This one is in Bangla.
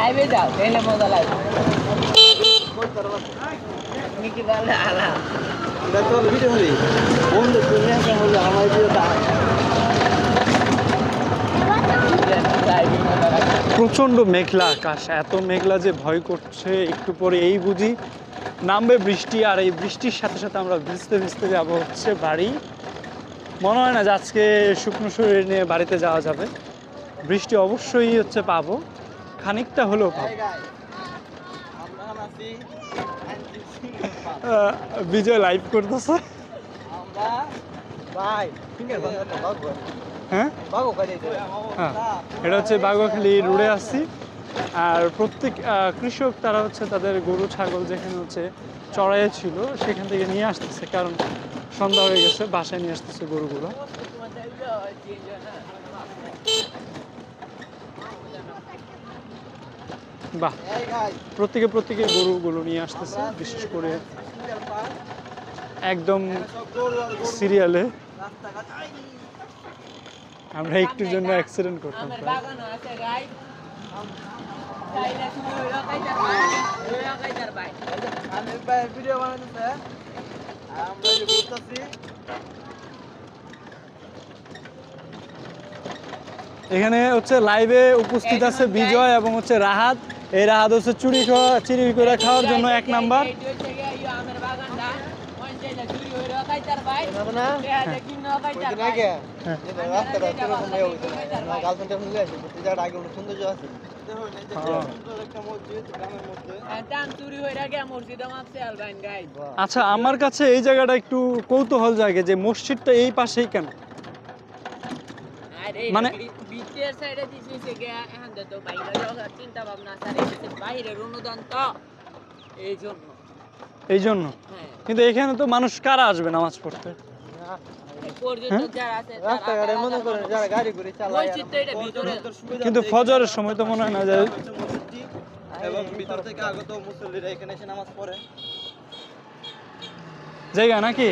লাইভে যাও তাহলে মজা লাগবে মিকি বলে আলা আমরা তো ভিডিও করি বন্ধু তুমি একা বলে আমার ভিডিওটা প্রচণ্ড মেঘলা আকাশ, এত মেঘলা যে ভয় করছে। একটু পরে এই বুঝি নামবে বৃষ্টি, আর এই বৃষ্টির সাথে সাথে আমরা ভিজতে ভিজতে যাবো হচ্ছে বাড়ি। মনে হয় না যে আজকে শুকনো শরীর নিয়ে বাড়িতে যাওয়া যাবে। বৃষ্টি অবশ্যই হচ্ছে পাবো, খানিকটা হলেও পাবো। বিজয় লাইভ করতেছে। হ্যাঁ হ্যাঁ, এটা হচ্ছে বাগুয়াখালী রোডে আসছি। আর প্রত্যেক কৃষক তারা হচ্ছে তাদের গরু ছাগল যেখানে হচ্ছে চড়াইয়ে ছিল সেখান থেকে নিয়ে আসতেছে, কারণ সন্ধ্যা হয়ে গেছে, বাসায় নিয়ে আসতেছে গরুগুলো। বাহ, প্রত্যেকে গরুগুলো নিয়ে আসতেছে, বিশেষ করে একদম সিরিয়ালে। আমরা একটু জন্য অ্যাক্সিডেন্ট করতাম। এখানে হচ্ছে লাইভে উপস্থিত আছে বিজয় এবং হচ্ছে রাহাত। এই রাহাত হচ্ছে চুরি করে খাওয়ার জন্য এক নাম্বার। আচ্ছা, আমার কাছে এই জায়গাটা একটু কৌতূহল জাগে যে মসজিদটা এই পাশেই কেন, মানে এই জন্য। কিন্তু এখানে তো মানুষ কারা আসবে নামাজ পড়তে? কিন্তু ফজরের সময় তো মনে হয় না যায়, এবং ভিতর থেকে আগত মুসল্লিরা এখানে এসে নামাজ পড়ে জায়গা নাকি?